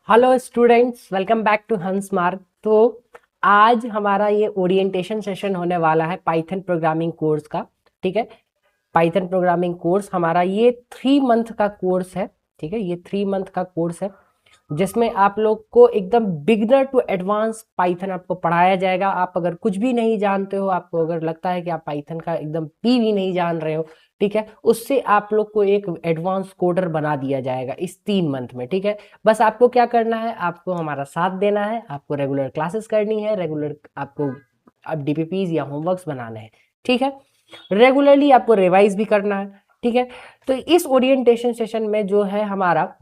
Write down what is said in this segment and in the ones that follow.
Hello students, welcome back to Hans Marg. तो आज हमारा ये ओरिएंटेशन सेशन होने वाला है पाइथन प्रोग्रामिंग कोर्स का। ठीक है, पाइथन प्रोग्रामिंग कोर्स हमारा ये 3 मंथ का कोर्स है। ठीक है, ये 3 मंथ का कोर्स है जिसमें आप लोग को एकदम बिगनर टू एडवांस पाइथन आपको पढ़ाया जाएगा। आप अगर कुछ भी नहीं जानते हो, आपको अगर लगता है कि आप पाइथन का एकदम पी भी नहीं जान रहे हो, ठीक है, उससे आप लोग को एक एडवांस कोडर बना दिया जाएगा इस 3 मंथ में। ठीक है, बस आपको क्या करना है, आपको हमारा साथ देना है, आपको रेगुलर क्लासेस करनी है, रेगुलर आपको अब डीपीपीज या होमवर्क्स बनाने हैं। ठीक है, रेगुलरली आपको रिवाइज भी करना है। ठीक है, तो इस ओरिएंटेशन सेशन में जो है हमारा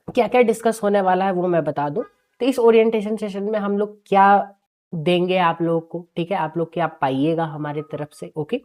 क्या क्या डिस्कस होने वाला है वो मैं बता दूं। तो इस ओरिएंटेशन सेशन में हम लोग क्या देंगे आप लोगों को, ठीक है, आप लोग क्या पाइएगा हमारे तरफ से। ओके,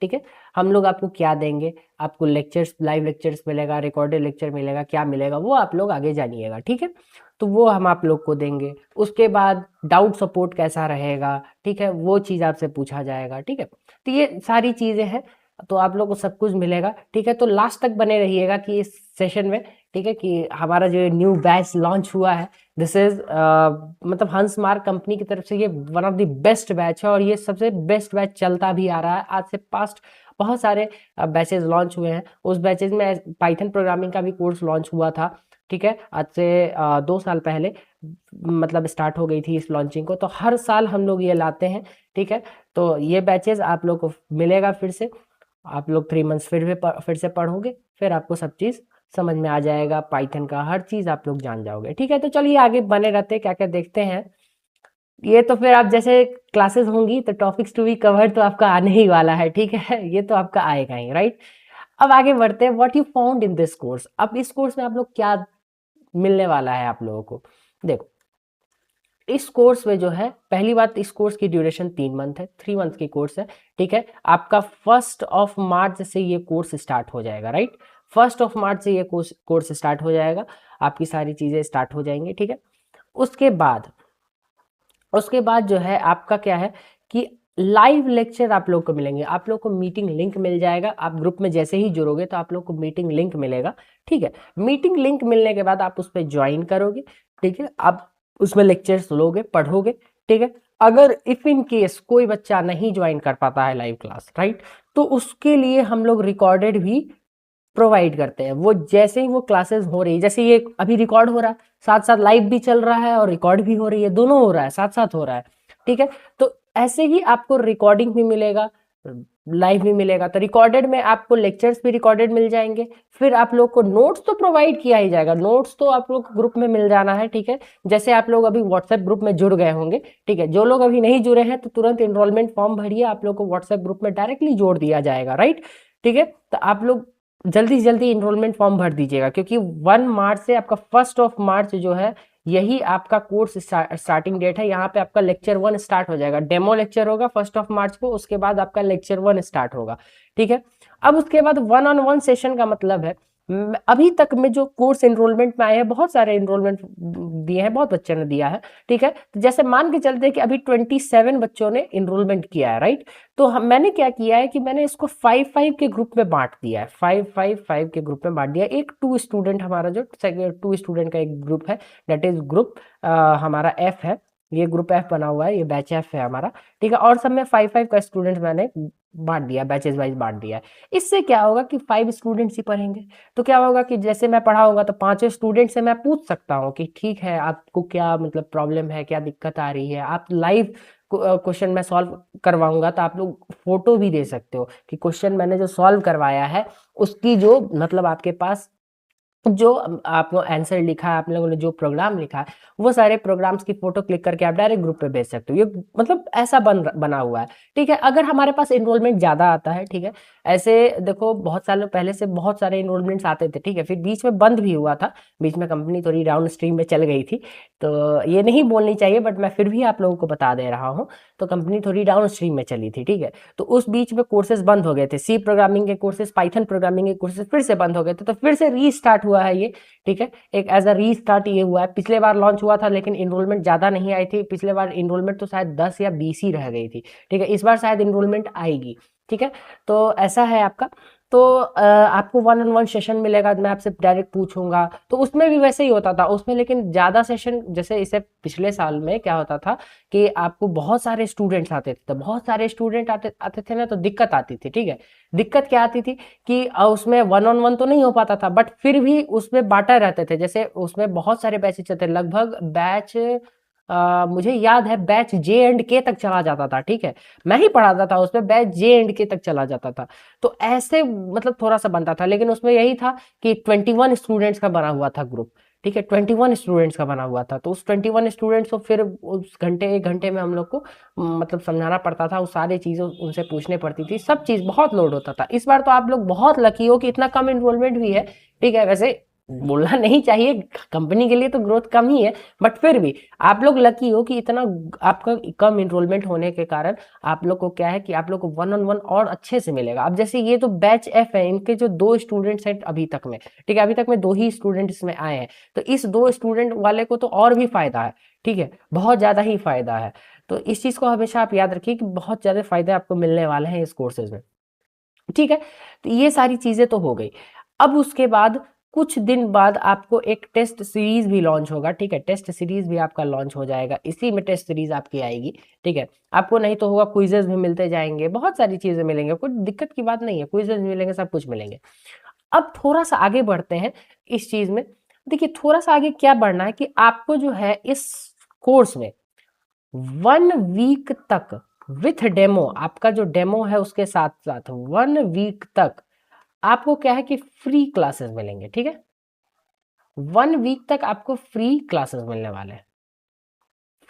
ठीक है, हम लोग आपको क्या देंगे, आपको लेक्चर्स, लाइव लेक्चर्स मिलेगा, रिकॉर्डेड लेक्चर मिलेगा, क्या मिलेगा वो आप लोग आगे जानिएगा। ठीक है, तो वो हम आप लोग को देंगे। उसके बाद डाउट सपोर्ट कैसा रहेगा, ठीक है, वो चीज़ आपसे पूछा जाएगा। ठीक है, तो ये सारी चीज़ें हैं, तो आप लोग को सब कुछ मिलेगा। ठीक है, तो लास्ट तक बने रहिएगा कि इस सेशन में, ठीक है, कि हमारा जो न्यू बैच लॉन्च हुआ है, दिस इज मतलब हंस मार्क कंपनी की तरफ से ये one of the best batch है और ये सबसे बेस्ट बैच चलता भी आ रहा है। आज से पास्ट बहुत सारे बैचेस लॉन्च हुए हैं, उस बैचेस में पाइथन प्रोग्रामिंग का भी कोर्स लॉन्च हुआ था। ठीक है, आज से 2 साल पहले मतलब स्टार्ट हो गई थी इस लॉन्चिंग को। तो हर साल हम लोग ये लाते हैं। ठीक है, तो ये बैचेस आप लोग को मिलेगा फिर से। आप लोग 3 मंथ्स फिर से पढ़ोगे, फिर आपको सब चीज़ समझ में आ जाएगा, पाइथन का हर चीज़ आप लोग जान जाओगे। ठीक है, तो चलिए आगे बने रहते क्या क्या देखते हैं। ये तो फिर आप जैसे क्लासेस होंगी तो टॉपिक्स टू बी कवर तो आपका आने ही वाला है। ठीक है, ये तो आपका आएगा ही, राइट। अब आगे बढ़ते हैं, what you found in this course. अब इस कोर्स में आप लोग क्या मिलने वाला है आप लोगों को, देखो। इस कोर्स में जो है, पहली बात, इस कोर्स की ड्यूरेशन 3 मंथ है, 3 मंथ की कोर्स है। ठीक है, आपका 1 मार्च से ये कोर्स स्टार्ट हो जाएगा, राइट। 1 मार्च से ये कोर्स स्टार्ट हो जाएगा, आपकी सारी चीज़ें स्टार्ट हो जाएंगी। ठीक है, उसके बाद उसके बाद जो है आपका क्या है कि लाइव लेक्चर आप लोग को मिलेंगे। आप लोग को मीटिंग लिंक मिल जाएगा, आप ग्रुप में जैसे ही जुड़ोगे तो आप लोग को मीटिंग लिंक मिलेगा। ठीक है, मीटिंग लिंक मिलने के बाद आप उस पर ज्वाइन करोगे। ठीक है, आप उसमें लेक्चर्स लोगे, पढ़ोगे। ठीक है, अगर इफ इन केस कोई बच्चा नहीं ज्वाइन कर पाता है लाइव क्लास, राइट, तो उसके लिए हम लोग रिकॉर्डेड भी प्रोवाइड करते हैं। वो जैसे ही वो क्लासेस हो रही है, जैसे ये अभी रिकॉर्ड हो रहा है, साथ साथ लाइव भी चल रहा है और रिकॉर्ड भी हो रही है, दोनों हो रहा है, साथ साथ हो रहा है। ठीक है, तो ऐसे ही आपको रिकॉर्डिंग भी मिलेगा, लाइव भी मिलेगा। तो रिकॉर्डेड में आपको लेक्चर्स भी रिकॉर्डेड मिल जाएंगे। फिर आप लोग को नोट्स तो प्रोवाइड किया ही जाएगा, नोट्स तो आप लोग ग्रुप में मिल जाना है। ठीक है, जैसे आप लोग अभी व्हाट्सएप ग्रुप में जुड़ गए होंगे, ठीक है, जो लोग अभी नहीं जुड़े हैं तो तुरंत एनरोलमेंट फॉर्म भरिए, आप लोग को व्हाट्सएप ग्रुप में डायरेक्टली जोड़ दिया जाएगा, राइट। ठीक है, तो आप लोग जल्दी से जल्दी इनरोलमेंट फॉर्म भर दीजिएगा, क्योंकि 1 मार्च से आपका 1 मार्च जो है, यही आपका कोर्स स्टार्टिंग डेट है। यहाँ पे आपका लेक्चर 1 स्टार्ट हो जाएगा, डेमो लेक्चर होगा 1 मार्च को, उसके बाद आपका लेक्चर 1 स्टार्ट होगा। ठीक है, अब उसके बाद 1-on-1 सेशन का मतलब है, अभी तक में जो कोर्स एनरोलमेंट में आए हैं, बहुत सारे एनरोलमेंट दिए हैं, बहुत बच्चों ने दिया है। ठीक है, तो जैसे मान के चलते हैं कि अभी 27 बच्चों ने एनरोलमेंट किया है, राइट। तो मैंने क्या किया है कि मैंने इसको 5-5 के ग्रुप में बांट दिया है, 5-5-5 के ग्रुप में बांट दिया। एक 2 स्टूडेंट, हमारा जो 2 स्टूडेंट का एक ग्रुप है, दैट इज ग्रुप हमारा एफ है, ये ग्रुप एफ बना हुआ है, ये बैच एफ है हमारा। ठीक है, और सब में 5-5 का स्टूडेंट मैंने बांट दिया, बैचेज वाइज बांट दिया है। इससे क्या होगा कि 5 स्टूडेंट्स ही पढ़ेंगे। तो क्या होगा कि जैसे मैं पढ़ाऊंगा तो 5 स्टूडेंट से मैं पूछ सकता हूँ कि ठीक है, आपको क्या मतलब प्रॉब्लम है, क्या दिक्कत आ रही है। आप लाइव क्वेश्चन मैं सॉल्व करवाऊंगा तो आप लोग फोटो भी दे सकते हो कि क्वेश्चन मैंने जो सॉल्व करवाया है उसकी जो मतलब आपके पास जो आपको आंसर लिखा है, आप लोगों ने जो प्रोग्राम लिखा है, वो सारे प्रोग्राम्स की फोटो क्लिक करके आप डायरेक्ट ग्रुप पे भेज सकते हो। ये मतलब ऐसा बना हुआ है। ठीक है, अगर हमारे पास एनरोलमेंट ज़्यादा आता है, ठीक है, ऐसे देखो बहुत सालों पहले से बहुत सारे एनरोलमेंट्स आते थे। ठीक है, फिर बीच में बंद भी हुआ था, बीच में कंपनी थोड़ी डाउन स्ट्रीम में चल गई थी। तो ये नहीं बोलनी चाहिए, बट मैं फिर भी आप लोगों को बता दे रहा हूँ। तो कंपनी थोड़ी डाउन स्ट्रीम में चली थी। ठीक है, तो उस बीच में कोर्सेज बंद हो गए थे, सी प्रोग्रामिंग के कोर्सेज, पाइथन प्रोग्रामिंग के कोर्सेज फिर से बंद हो गए थे, तो फिर से रीस्टार्ट हुआ है ये। ठीक है, एक एज अ रीस्टार्ट ये हुआ है। पिछले बार लॉन्च हुआ था लेकिन इनरोलमेंट ज़्यादा नहीं आई थी, पिछले बार इनरोलमेंट तो शायद 10 या 20 ही रह गई थी। ठीक है, इस बार शायद इनरोलमेंट आएगी। ठीक है, तो ऐसा है आपका। तो आपको 1-on-1 सेशन मिलेगा, मैं आपसे डायरेक्ट पूछूंगा। तो उसमें भी वैसे ही होता था उसमें, लेकिन ज़्यादा सेशन, जैसे इसे पिछले साल में क्या होता था कि आपको बहुत सारे स्टूडेंट्स आते थे, तो बहुत सारे स्टूडेंट आते आते थे ना, तो दिक्कत आती थी। ठीक है, दिक्कत क्या आती थी कि उसमें 1-on-1 तो नहीं हो पाता था, बट फिर भी उसमें बांटा रहते थे। जैसे उसमें बहुत सारे बैचेस चलते, लगभग बैच मुझे याद है बैच जे एंड के तक चला जाता था। ठीक है, मैं ही पढ़ाता था उसमें, बैच जे एंड के तक चला जाता था। तो ऐसे मतलब थोड़ा सा बनता था, लेकिन उसमें यही था कि 21 स्टूडेंट्स का बना हुआ था ग्रुप। ठीक है, 21 स्टूडेंट्स का बना हुआ था, तो उस 21 स्टूडेंट्स को फिर उस घंटे 1 घंटे में हम लोग को मतलब समझाना पड़ता था, उस सारी चीज़ें उनसे पूछने पड़ती थी, सब चीज़ बहुत लोड होता था। इस बार तो आप लोग बहुत लकी हो कि इतना कम इन्रोलमेंट भी है। ठीक है, वैसे बोलना नहीं चाहिए, कंपनी के लिए तो ग्रोथ कम ही है, बट फिर भी आप लोग लकी हो कि इतना आपका कम इनरोलमेंट होने के कारण आप लोग को क्या है कि आप लोग को 1-on-1 और अच्छे से मिलेगा। अब जैसे ये तो बैच एफ है, इनके जो 2 स्टूडेंट्स हैं अभी तक में, ठीक है, अभी तक में 2 ही स्टूडेंट इसमें आए हैं, तो इस 2 स्टूडेंट वाले को तो और भी फायदा है। ठीक है, बहुत ज्यादा ही फायदा है। तो इस चीज को हमेशा आप याद रखिए कि बहुत ज्यादा फायदे आपको मिलने वाले हैं इस कोर्सेज में। ठीक है, तो ये सारी चीजें तो हो गई। अब उसके बाद कुछ दिन बाद आपको एक टेस्ट सीरीज भी लॉन्च होगा। ठीक है, टेस्ट सीरीज भी आपका लॉन्च हो जाएगा, इसी में टेस्ट सीरीज आपकी आएगी। ठीक है, आपको नहीं तो होगा, क्विजेस भी मिलते जाएंगे, बहुत सारी चीजें मिलेंगे, कोई दिक्कत की बात नहीं है, क्विजेस भी मिलेंगे, सब कुछ मिलेंगे। अब थोड़ा सा आगे बढ़ते हैं इस चीज में। देखिए, थोड़ा सा आगे क्या बढ़ना है कि आपको जो है इस कोर्स में 1 वीक तक विथ डेमो, आपका जो डेमो है उसके साथ साथ 1 वीक तक आपको क्या है कि फ्री क्लासेस मिलेंगे। ठीक है, 1 वीक तक आपको फ्री क्लासेस मिलने वाले हैं,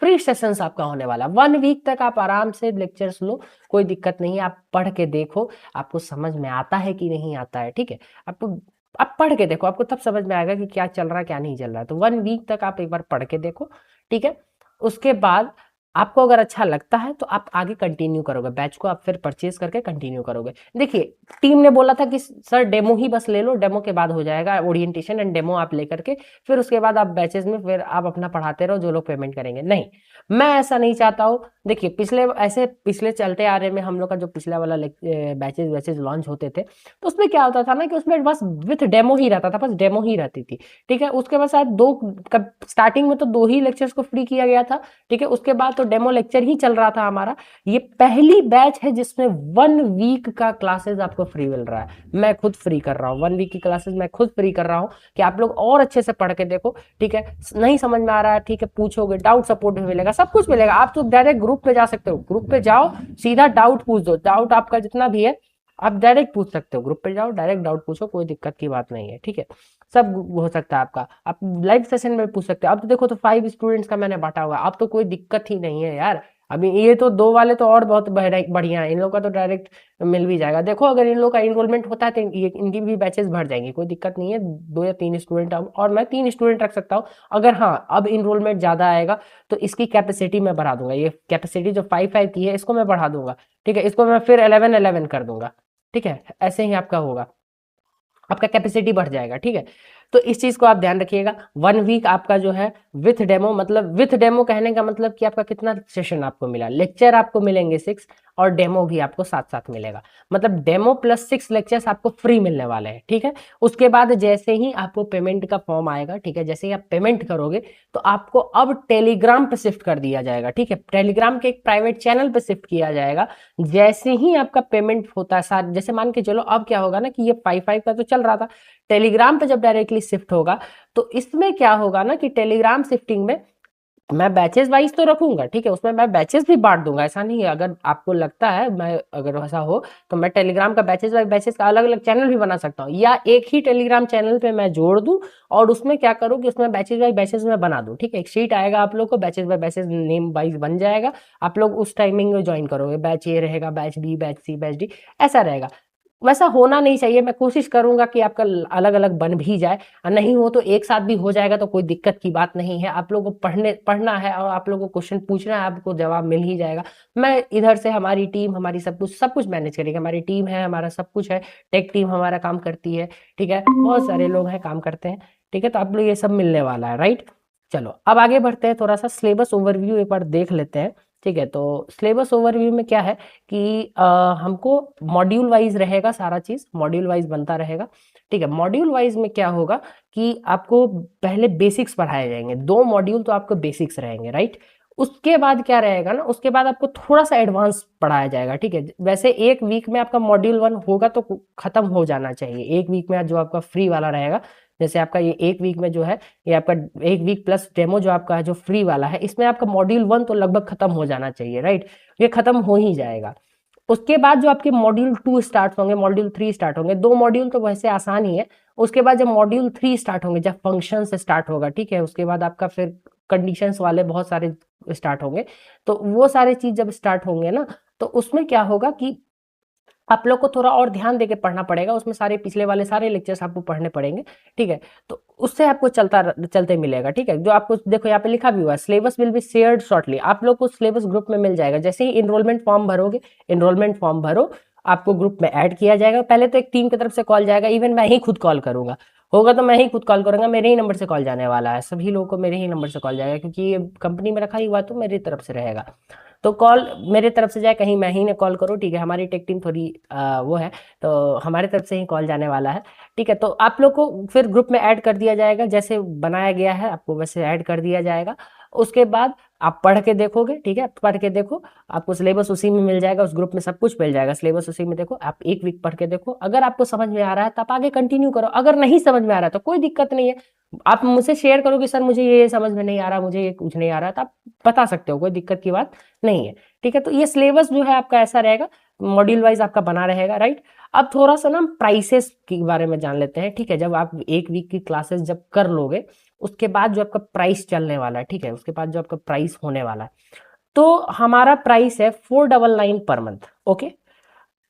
फ्री सेशंस आपका होने वाला। 1 वीक तक आप आराम से लेक्चर्स लो, कोई दिक्कत नहीं है, आप पढ़ के देखो आपको समझ में आता है कि नहीं आता है। ठीक है, आपको आप पढ़ के देखो, आपको तब समझ में आएगा कि क्या चल रहा है क्या नहीं चल रहा है। तो 1 वीक तक आप एक बार पढ़ के देखो। ठीक है, उसके बाद आपको अगर अच्छा लगता है तो आप आगे कंटिन्यू करोगे, बैच को आप फिर परचेज करके कंटिन्यू करोगे। देखिए, टीम ने बोला था कि सर डेमो ही बस ले लो, डेमो के बाद हो जाएगा, ओरिएंटेशन एंड डेमो आप लेकर के फिर उसके बाद आप बैचेस में फिर आप अपना पढ़ाते रहो, जो लोग पेमेंट करेंगे। नहीं, मैं ऐसा नहीं चाहता हूँ। देखिए, पिछले चलते आ रहे में हम लोग का जो पिछला वाला बैचेस बैचेस लॉन्च होते थे, तो उसमें क्या होता था ना कि उसमें बस विथ डेमो ही रहता था, बस डेमो ही रहती थी। ठीक है, उसके बाद शायद स्टार्टिंग में तो 2 ही लेक्चर्स को फ्री किया गया था। ठीक है, उसके बाद तो डेमो लेक्चर ही चल रहा था हमारा। ये पहली बैच है जिसमें 1 वीक का क्लासेस आपको फ्री मिल रहा है। मैं खुद फ्री कर रहा हूँ 1 वीक की क्लासेस, मैं खुद फ्री कर रहा हूँ कि आप लोग और अच्छे से पढ़ के देखो। ठीक है, नहीं समझ में आ रहा है, ठीक है, पूछोगे, डाउट सपोर्ट भी मिलेगा, सब कुछ मिलेगा। आप तो डायरेक्ट ग्रुप पे जा सकते हो, ग्रुप पे जाओ, सीधा डाउट पूछ दो, डाउट आपका जितना भी है आप डायरेक्ट पूछ सकते हो, ग्रुप पे जाओ डायरेक्ट डाउट पूछो, कोई दिक्कत की बात नहीं है। ठीक है, सब हो सकता है आपका, आप लाइव सेशन में पूछ सकते हो। अब तो देखो, तो 5 स्टूडेंट्स का मैंने बांटा हुआ है, अब तो कोई दिक्कत ही नहीं है यार। अभी ये तो 2 वाले तो और बहुत बढ़िया है, इन लोग का तो डायरेक्ट मिल भी जाएगा। देखो, अगर इन लोग का इनरोलमेंट होता है तो ये इनकी भी बैचेस भर जाएंगी, कोई दिक्कत नहीं है। 2 या 3 स्टूडेंट, और मैं 3 स्टूडेंट रख सकता हूँ। अगर हाँ अब इनरोलमेंट ज्यादा आएगा तो इसकी कैपेसिटी मैं बढ़ा दूंगा, ये कैपेसिटी जो 5 की है इसको मैं बढ़ा दूंगा। ठीक है, इसको मैं फिर 11 कर दूंगा। ठीक है, ऐसे ही आपका होगा, आपका कैपेसिटी बढ़ जाएगा। ठीक है, तो इस चीज को आप ध्यान रखिएगा। 1 वीक आपका जो है विथ डेमो, मतलब विथ डेमो कहने का मतलब कि आपका कितना सेशन आपको मिला, लेक्चर आपको मिलेंगे 6 और डेमो भी आपको साथ साथ मिलेगा, मतलब डेमो प्लस 6 लेक्चर्स आपको फ्री मिलने वाले हैं। ठीक है, उसके बाद जैसे ही आपको पेमेंट का फॉर्म आएगा, ठीक है, जैसे ही आप पेमेंट करोगे तो आपको अब टेलीग्राम पे शिफ्ट कर दिया जाएगा। ठीक है, टेलीग्राम के एक प्राइवेट चैनल पे शिफ्ट किया जाएगा। जैसे ही आपका पेमेंट होता है, साथ जैसे मान के चलो, अब क्या होगा ना कि ये 5 का तो चल रहा था, टेलीग्राम पे जब डायरेक्टली शिफ्ट होगा तो इसमें क्या होगा ना कि टेलीग्राम शिफ्टिंग में मैं बैचेस वाइज तो रखूंगा। ठीक है, उसमें मैं बैचेस भी बांट दूंगा, ऐसा नहीं है। अगर आपको लगता है, मैं अगर ऐसा हो तो मैं टेलीग्राम का बैचेस वाइज बैचेस का अलग अलग चैनल भी बना सकता हूँ, या एक ही टेलीग्राम चैनल पे मैं जोड़ दूं और उसमें क्या करूँ कि उसमें बैचेस वाइज बैचेस में बना दूं। ठीक है, एक शीट आएगा आप लोग को, batches by batches name wise बन जाएगा, आप लोग उस टाइमिंग में ज्वाइन करोगे, बैच ए रहेगा, बैच बी, बैच सी, बैच डी, ऐसा रहेगा। वैसा होना नहीं चाहिए, मैं कोशिश करूंगा कि आपका अलग अलग बन भी जाए, और नहीं हो तो एक साथ भी हो जाएगा, तो कोई दिक्कत की बात नहीं है। आप लोगों को पढ़ना है और आप लोगों को क्वेश्चन पूछना है, आपको जवाब मिल ही जाएगा। मैं इधर से, हमारी टीम, हमारी सब कुछ मैनेज करेगी, हमारी टीम है, हमारा सब कुछ है, टेक टीम हमारा काम करती है। ठीक है, बहुत सारे लोग हैं काम करते हैं। ठीक है, तो आप लोग ये सब मिलने वाला है, राइट। चलो अब आगे बढ़ते हैं, थोड़ा सा सिलेबस ओवरव्यू एक बार देख लेते हैं। ठीक है। तो सिलेबस ओवरव्यू में क्या है कि हमको मॉड्यूल वाइज रहेगा, सारा चीज मॉड्यूल वाइज बनता रहेगा। ठीक है, मॉड्यूल वाइज में क्या होगा कि आपको पहले बेसिक्स पढ़ाए जाएंगे, 2 मॉड्यूल तो आपको बेसिक्स रहेंगे, राइट। उसके बाद क्या रहेगा ना, उसके बाद आपको थोड़ा सा एडवांस पढ़ाया जाएगा। ठीक है, वैसे 1 वीक में आपका मॉड्यूल 1 होगा तो खत्म हो जाना चाहिए। 1 वीक में जो आपका फ्री वाला रहेगा, जैसे आपका ये 1 वीक में जो है, ये आपका 1 वीक प्लस डेमो जो आपका है जो फ्री वाला है, इसमें आपका मॉड्यूल 1 तो लगभग खत्म हो जाना चाहिए, राइट। ये खत्म हो ही जाएगा। उसके बाद जो आपके मॉड्यूल 2 स्टार्ट होंगे, मॉड्यूल 3 स्टार्ट होंगे, 2 मॉड्यूल तो वैसे आसान ही है। उसके बाद जब मॉड्यूल 3 स्टार्ट होंगे, जब फंक्शन से स्टार्ट होगा, ठीक है, उसके बाद आपका फिर कंडीशंस वाले बहुत सारे स्टार्ट होंगे। तो वो सारे चीज जब स्टार्ट होंगे ना, तो उसमें क्या होगा कि आप लोग को थोड़ा और ध्यान देके पढ़ना पड़ेगा, उसमें सारे पिछले वाले सारे लेक्चर्स आपको पढ़ने पड़ेंगे। ठीक है, तो उससे आपको चलते मिलेगा। ठीक है, जो आपको देखो यहाँ पे लिखा भी हुआ है, syllabus will be shared shortly. आप लोग को सिलेबस ग्रुप में मिल जाएगा। जैसे ही इनरोलमेंट फॉर्म भरोगे, इनरोलमेंट फॉर्म भरो, आपको ग्रुप में ऐड किया जाएगा। पहले तो एक टीम की तरफ से कॉल जाएगा, इवन मैं ही खुद कॉल करूंगा, होगा तो मैं ही खुद कॉल करूंगा, मेरे ही नंबर से कॉल जाने वाला है, सभी लोगों को मेरे ही नंबर से कॉल जाएगा, क्योंकि ये कंपनी में रखा ही हुआ तो मेरी तरफ से रहेगा। तो कॉल मेरे तरफ से जाए, कहीं मैं ही ने कॉल करूँ, ठीक है, हमारी टेक टीम थोड़ी वो है, तो हमारी तरफ से ही कॉल जाने वाला है। ठीक है, तो आप लोग को फिर ग्रुप में ऐड कर दिया जाएगा, जैसे बनाया गया है आपको वैसे ऐड कर दिया जाएगा। उसके बाद आप पढ़ के देखोगे, ठीक है, पढ़ के देखो, आपको सिलेबस उसी में मिल जाएगा, उस ग्रुप में सब कुछ मिल जाएगा, सिलेबस उसी में देखो। आप 1 वीक पढ़ के देखो, अगर आपको समझ में आ रहा है तो आप आगे कंटिन्यू करो, अगर नहीं समझ में आ रहा है तो कोई दिक्कत नहीं है। आप मुझसे शेयर करो कि सर मुझे ये समझ में नहीं आ रहा, मुझे ये कुछ नहीं आ रहा, तो आप बता सकते हो, कोई दिक्कत की बात नहीं है। ठीक है, तो ये सिलेबस जो है आपका ऐसा रहेगा, मॉड्यूल वाइज आपका बना रहेगा, राइट। अब थोड़ा सा ना प्राइसेस के बारे में जान लेते हैं। ठीक है, जब आप 1 वीक की क्लासेस जब कर लोगे, उसके बाद जो आपका प्राइस चलने वाला है, ठीक है, उसके बाद जो आपका प्राइस होने वाला है, तो हमारा प्राइस है 499 पर मंथ। ओके,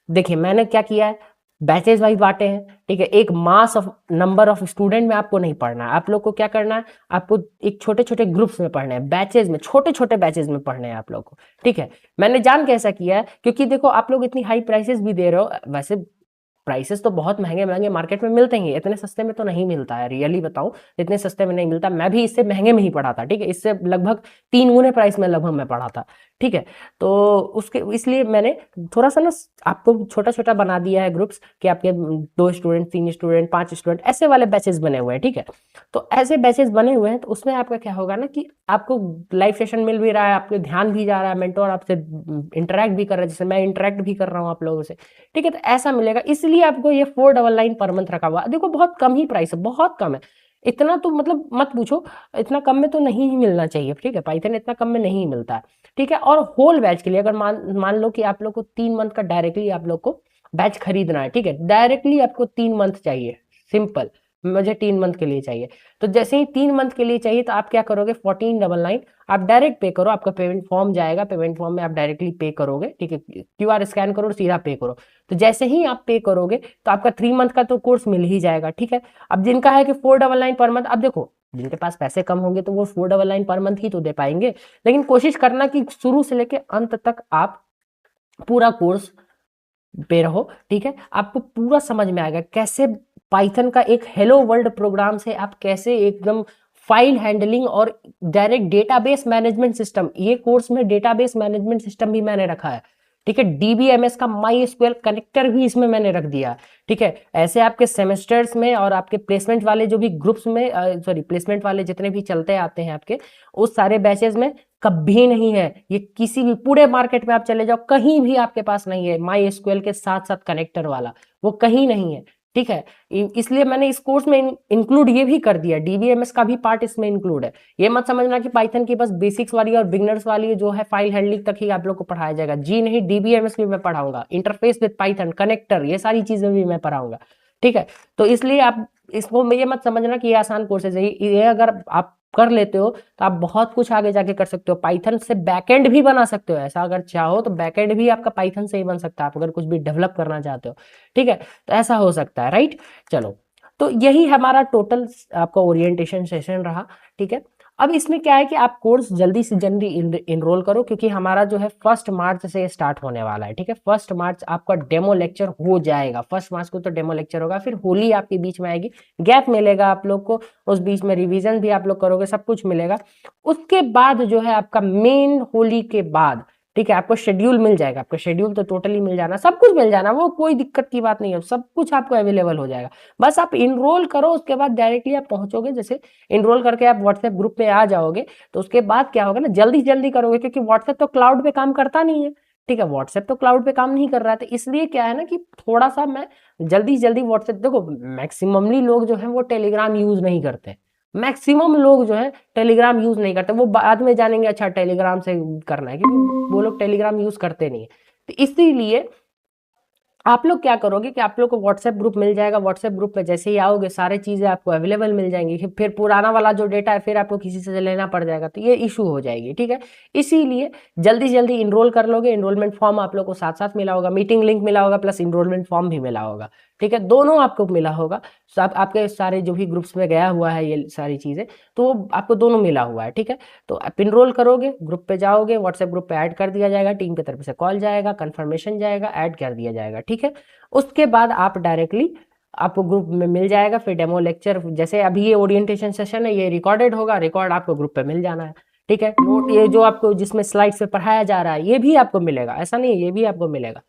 देखिए मैंने क्या किया है, बैचेज वाइज बांटे हैं। ठीक है, एक mass of number of student में आपको नहीं पढ़ना है, आप लोग को क्या करना है, आपको एक छोटे छोटे ग्रुप्स में पढ़ने हैं, बैचेज में, छोटे छोटे बैचेज में पढ़ने हैं आप लोग को। ठीक है, मैंने जान के ऐसा किया है, क्योंकि देखो आप लोग इतनी हाई प्राइसेस भी दे रहे हो, वैसे प्राइसेस तो बहुत महंगे महंगे मार्केट में मिलते हैं, इतने सस्ते में तो नहीं मिलता है, रियली बताऊं, इतने सस्ते में नहीं मिलता। मैं भी इससे महंगे में ही पढ़ा था, ठीक है, इससे लगभग 3 गुने प्राइस में लगभग मैं पढ़ा था। ठीक है, तो उसके इसलिए मैंने थोड़ा सा ना आपको छोटा छोटा बना दिया है ग्रुप्स, कि आपके 2 स्टूडेंट, 3 स्टूडेंट, 5 स्टूडेंट, ऐसे वाले बैचेस बने हुए हैं। ठीक है, तो ऐसे बैचेस बने हुए हैं, तो उसमें आपका क्या होगा ना कि आपको लाइव सेशन मिल भी रहा है, आपके ध्यान भी जा रहा है, मेंटोर आपसे इंटरेक्ट भी कर रहा है, जैसे मैं इंटरेक्ट भी कर रहा हूँ आप लोगों से। ठीक है, तो ऐसा मिलेगा, इसलिए आपको ये 499 पर मंथ रखा हुआ। देखो बहुत कम ही प्राइस है, बहुत कम है, इतना तो मतलब मत पूछो, इतना कम में तो नहीं ही मिलना चाहिए। ठीक है, पाइथन इतना कम में नहीं मिलता है। ठीक है, और होल बैच के लिए अगर मान लो कि आप लोग को 3 मंथ का डायरेक्टली आप लोग को बैच खरीदना है, ठीक है, डायरेक्टली आपको 3 मंथ चाहिए, सिंपल, मुझे 3 मंथ के लिए चाहिए। तो जैसे ही 3 मंथ के लिए चाहिए, तो आप क्या करोगे, 1499 आप डायरेक्ट पे करो, आपका पेमेंट फॉर्म जाएगा, पेमेंट फॉर्म में आप डायरेक्टली पे करोगे। ठीक है, QR स्कैन करो और सीधा पे करो। तो जैसे ही आप पे करोगे, तो आपका 3 मंथ का तो कोर्स मिल ही जाएगा। ठीक है, अब जिनका है कि 499 पर मंथ, अब देखो जिनके पास पैसे कम होंगे तो वो 499 पर मंथ ही तो दे पाएंगे, लेकिन कोशिश करना कि शुरू से लेके अंत तक आप पूरा कोर्स पे रहो। ठीक है, आपको पूरा समझ में आएगा कैसे पाइथन का एक हेलो वर्ल्ड प्रोग्राम से आप कैसे एकदम फाइल हैंडलिंग और डायरेक्ट डेटाबेस मैनेजमेंट सिस्टम, ये कोर्स में डेटाबेस मैनेजमेंट सिस्टम भी मैंने रखा है। ठीक है, DBMS का MySQL कनेक्टर भी इसमें मैंने रख दिया। ठीक है, ऐसे आपके सेमेस्टर्स में और आपके प्लेसमेंट वाले जो भी ग्रुप्स में, सॉरी प्लेसमेंट वाले जितने भी चलते आते हैं आपके, उस सारे बैचेस में कभी नहीं है ये, किसी भी पूरे मार्केट में आप चले जाओ कहीं भी आपके पास नहीं है MySQL के साथ साथ कनेक्टर वाला, वो कहीं नहीं है। ठीक है, इसलिए मैंने इस कोर्स में इंक्लूड ये भी कर दिया, DBMS का भी पार्ट इसमें इंक्लूड है। ये मत समझना कि पाइथन की बस बेसिक्स वाली और बिगनर्स वाली जो है फाइल हैंडलिंग तक ही आप लोग को पढ़ाया जाएगा, जी नहीं, DBMS भी मैं पढ़ाऊंगा, इंटरफेस विद पाइथन, कनेक्टर, ये सारी चीजें भी मैं पढ़ाऊंगा। ठीक है, तो इसलिए आप इसको ये मत समझना कि ये आसान कोर्सेज है, ये अगर आप कर लेते हो तो आप बहुत कुछ आगे जाके कर सकते हो, पाइथन से बैकएंड भी बना सकते हो, ऐसा अगर चाहो तो बैकएंड भी आपका पाइथन से ही बन सकता है, आप अगर कुछ भी डेवलप करना चाहते हो। ठीक है, तो ऐसा हो सकता है, राइट। चलो, तो यही हमारा टोटल आपका ओरिएंटेशन सेशन रहा। ठीक है, अब इसमें क्या है कि आप कोर्स जल्दी से जल्दी इनरोल करो, क्योंकि हमारा जो है 1 मार्च से स्टार्ट होने वाला है, ठीक है। 1 मार्च आपका डेमो लेक्चर हो जाएगा, 1 मार्च को तो डेमो लेक्चर होगा, फिर होली आपके बीच में आएगी, गैप मिलेगा आप लोग को, उस बीच में रिवीजन भी आप लोग करोगे, सब कुछ मिलेगा। उसके बाद जो है आपका मेन होली के बाद, ठीक है, आपको शेड्यूल मिल जाएगा, आपका शेड्यूल तो टोटली मिल जाना, सब कुछ मिल जाना, वो कोई दिक्कत की बात नहीं है, सब कुछ आपको अवेलेबल हो जाएगा। बस आप इनरोल करो, उसके बाद डायरेक्टली आप पहुंचोगे, जैसे इनरोल करके आप व्हाट्सएप ग्रुप पे आ जाओगे, तो उसके बाद क्या होगा ना, जल्दी जल्दी करोगे, क्योंकि व्हाट्सएप तो क्लाउड पे काम करता नहीं है, ठीक है, व्हाट्सएप तो क्लाउड पे काम नहीं कर रहा है, तो इसलिए क्या है ना कि थोड़ा सा मैं जल्दी जल्दी व्हाट्सएप, देखो मैक्सिममली लोग जो है वो टेलीग्राम यूज नहीं करते, मैक्सिमम लोग जो है टेलीग्राम यूज नहीं करते, वो बाद में जानेंगे अच्छा टेलीग्राम से करना है, क्योंकि वो लोग टेलीग्राम यूज करते नहीं है। तो इसीलिए आप लोग क्या करोगे कि आप लोग को व्हाट्सएप ग्रुप मिल जाएगा, व्हाट्सएप ग्रुप पे जैसे ही आओगे सारी चीजें आपको अवेलेबल मिल जाएंगी, फिर पुराना वाला जो डेटा है फिर आपको किसी से लेना पड़ जाएगा, तो ये इशू हो जाएगी, ठीक है। इसीलिए जल्दी जल्दी इनरोल कर लोगे, इनरोलमेंट फॉर्म आप लोग को साथ साथ मिला होगा, मीटिंग लिंक मिला होगा, प्लस इनरोलमेंट फॉर्म भी मिला होगा, ठीक है, दोनों आपको मिला होगा। सब आपके सारे जो भी ग्रुप्स में गया हुआ है ये सारी चीजें, तो आपको दोनों मिला हुआ है, ठीक है। तो आप इनरोल करोगे, ग्रुप पे जाओगे, व्हाट्सएप ग्रुप पे ऐड कर दिया जाएगा, टीम की तरफ से कॉल जाएगा, कंफर्मेशन जाएगा, ऐड कर दिया जाएगा, ठीक है। उसके बाद आप डायरेक्टली आपको ग्रुप में मिल जाएगा, फिर डेमो लेक्चर, जैसे अभी ये ओरिएंटेशन सेशन है ये रिकॉर्डेड होगा, रिकॉर्ड आपको ग्रुप पे मिल जाना है, ठीक है। नोट ये जो आपको जिसमें स्लाइड्स पे पढ़ाया जा रहा है ये भी आपको मिलेगा, ऐसा नहीं है, ये भी आपको मिलेगा,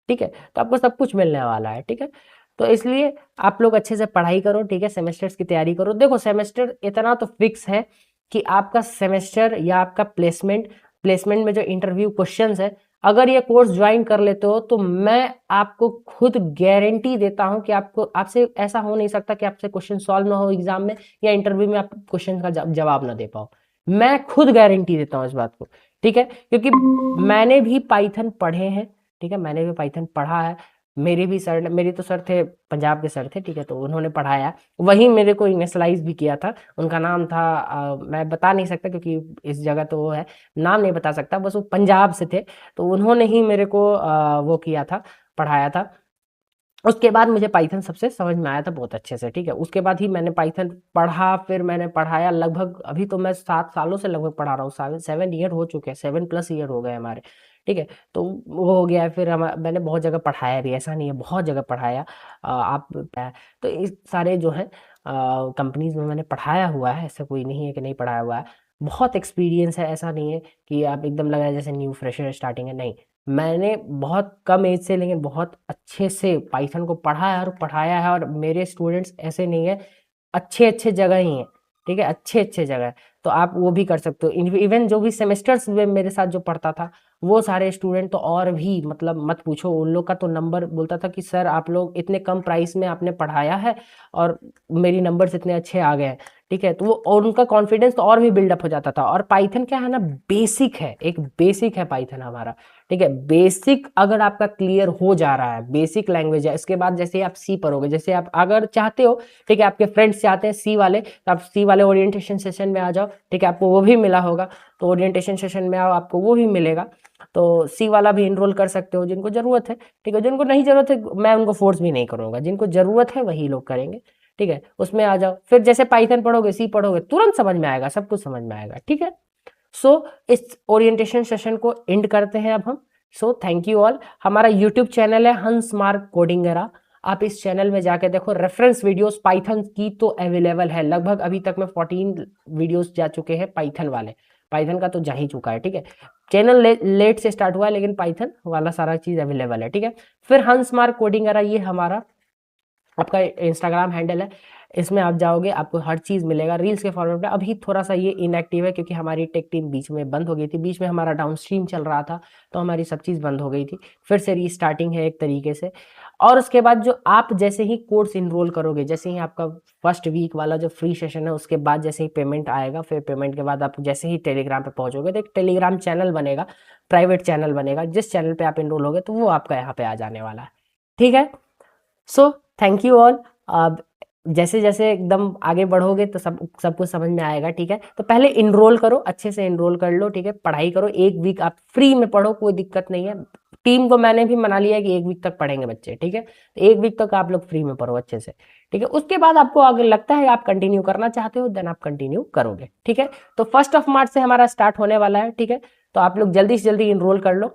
ठीक है। तो आपको सब कुछ मिलने वाला है, ठीक है। तो इसलिए आप लोग अच्छे से पढ़ाई करो, ठीक है, सेमेस्टर्स की तैयारी करो। देखो सेमेस्टर इतना तो फिक्स है कि आपका सेमेस्टर या आपका प्लेसमेंट में जो इंटरव्यू क्वेश्चंस है, अगर ये कोर्स ज्वाइन कर लेते हो तो मैं आपको खुद गारंटी देता हूं कि आपको आपसे ऐसा हो नहीं सकता कि आपसे क्वेश्चन सॉल्व ना हो एग्जाम में या इंटरव्यू में आप क्वेश्चन का जवाब ना दे पाओ, मैं खुद गारंटी देता हूं इस बात को, ठीक है, क्योंकि मैंने भी पाइथन पढ़े हैं, ठीक है, मैंने भी पाइथन पढ़ा है, मेरे तो सर थे, पंजाब के सर थे, ठीक है, तो उन्होंने पढ़ाया, वही मेरे को इनिशियलाइज भी किया था, उनका नाम था मैं बता नहीं सकता क्योंकि इस जगह तो वो है, नाम नहीं बता सकता, बस वो पंजाब से थे, तो उन्होंने ही मेरे को वो किया था, पढ़ाया था। उसके बाद मुझे पाइथन सबसे समझ में आया था बहुत अच्छे से, ठीक है, उसके बाद ही मैंने पाइथन पढ़ा, फिर मैंने पढ़ाया, लगभग अभी तो मैं 7 सालों से लगभग पढ़ा रहा हूँ, 7 ईयर हो चुके हैं, 7+ ईयर हो गए हमारे, ठीक है। तो वो हो गया है, फिर मैंने बहुत जगह पढ़ाया भी, ऐसा नहीं है, बहुत जगह पढ़ाया, तो इस सारे जो है कंपनीज में मैंने पढ़ाया हुआ है, ऐसा कोई नहीं है कि नहीं पढ़ाया हुआ है, बहुत एक्सपीरियंस है, ऐसा नहीं है कि आप एकदम लगा जैसे न्यू फ्रेशर स्टार्टिंग है, नहीं, मैंने बहुत कम एज से लेकिन बहुत अच्छे से पाइथन को पढ़ा है और पढ़ाया है, और मेरे स्टूडेंट्स ऐसे नहीं है, अच्छे अच्छे जगह ही हैं, ठीक है, अच्छे अच्छे जगह है, तो आप वो भी कर सकते हो। इवन जो भी सेमेस्टर्स में मेरे साथ जो पढ़ता था वो सारे स्टूडेंट तो और भी मतलब मत पूछो, उन लोग का तो नंबर बोलता था कि सर आप लोग इतने कम प्राइस में आपने पढ़ाया है और मेरी नंबर्स इतने अच्छे आ गए हैं, ठीक है, तो वो और उनका कॉन्फिडेंस तो और भी बिल्डअप हो जाता था। और पाइथन क्या है ना, बेसिक है, एक बेसिक है पाइथन हमारा, ठीक है, बेसिक अगर आपका क्लियर हो जा रहा है, बेसिक लैंग्वेज है, इसके बाद जैसे आप सी पढ़ोगे, जैसे आप अगर चाहते हो, ठीक है, आपके फ्रेंड्स चाहते हैं सी वाले, तो आप सी वाले ओरिएंटेशन सेशन में आ जाओ, ठीक है, आपको वो भी मिला होगा, तो ओरिएंटेशन सेशन में आओ, आपको वो भी मिलेगा, तो सी वाला भी इनरोल कर सकते हो जिनको जरूरत है, ठीक है, जिनको नहीं जरूरत है मैं उनको फोर्स भी नहीं करूंगा, जिनको जरूरत है वही लोग करेंगे, ठीक है, उसमें आ जाओ, फिर जैसे पाइथन पढ़ोगे, सी पढ़ोगे, तुरंत समझ में आएगा, सब कुछ समझ में आएगा, ठीक है। सो इस ओरिएंटेशन सेशन को एंड करते हैं अब हम। सो थैंक यू ऑल। हमारा यूट्यूब चैनल है हंस मार्क कोडिंगरा, आप इस चैनल में जाके देखो, रेफरेंस वीडियोस पाइथन की तो अवेलेबल है, लगभग अभी तक में 14 वीडियोस जा चुके हैं पाइथन वाले, पाइथन का तो जा ही चुका है, ठीक है, चैनल लेट से स्टार्ट हुआ है लेकिन पाइथन वाला सारा चीज अवेलेबल है, ठीक है। फिर हंस मार्क कोडिंगरा, ये हमारा आपका इंस्टाग्राम हैंडल है, इसमें आप जाओगे आपको हर चीज़ मिलेगा रील्स के फॉर्मेट में। अभी थोड़ा सा ये इनएक्टिव है क्योंकि हमारी टेक टीम बीच में बंद हो गई थी, बीच में हमारा डाउन स्ट्रीम चल रहा था, तो हमारी सब चीज़ बंद हो गई थी, फिर से रीस्टार्टिंग है एक तरीके से। और उसके बाद जो आप जैसे ही कोर्स इनरोल करोगे, जैसे ही आपका फर्स्ट वीक वाला जो फ्री सेशन है उसके बाद जैसे ही पेमेंट आएगा, फिर पेमेंट के बाद आप जैसे ही टेलीग्राम पे पहुंचोगे तो एक टेलीग्राम चैनल बनेगा, प्राइवेट चैनल बनेगा, जिस चैनल पे आप इनरोल होगे तो वो आपका यहाँ पे आ जाने वाला है, ठीक है। So thank you all. अब जैसे जैसे एकदम आगे बढ़ोगे तो सब कुछ समझ में आएगा, ठीक है। तो पहले इनरोल करो, अच्छे से इनरोल कर लो, ठीक है, पढ़ाई करो, एक वीक आप फ्री में पढ़ो, कोई दिक्कत नहीं है, टीम को मैंने भी मना लिया है कि 1 वीक तक पढ़ेंगे बच्चे, ठीक है। तो 1 वीक तक आप लोग फ्री में पढ़ो अच्छे से, ठीक है। उसके बाद आपको अगर लगता है आप कंटिन्यू करना चाहते हो देन आप कंटिन्यू करोगे, ठीक है। तो 1 मार्च से हमारा स्टार्ट होने वाला है, ठीक है। तो आप लोग जल्दी से जल्दी इनरोल कर लो,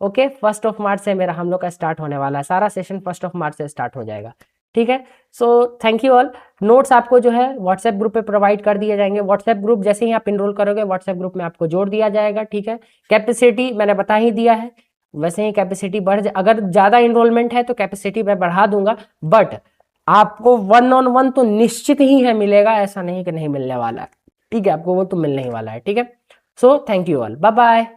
ओके। 1 मार्च से मेरा हम लोग का स्टार्ट होने वाला है, सारा सेशन 1 मार्च से स्टार्ट हो जाएगा, ठीक है। So thank you all. Notes आपको जो है व्हाट्सएप ग्रुप पे प्रोवाइड कर दिए जाएंगे। व्हाट्सएप ग्रुप जैसे ही आप इनरोल करोगे व्हाट्सएप ग्रुप में आपको जोड़ दिया जाएगा, ठीक है। कैपेसिटी मैंने बता ही दिया है, वैसे ही कैपेसिटी अगर ज़्यादा इनरोलमेंट है तो कैपेसिटी मैं बढ़ा दूंगा, बट आपको 1-on-1 तो निश्चित ही है मिलेगा, ऐसा नहीं कि नहीं मिलने वाला है, ठीक है। आपको वो तो मिलने ही वाला है, ठीक है। So thank you all, bye bye.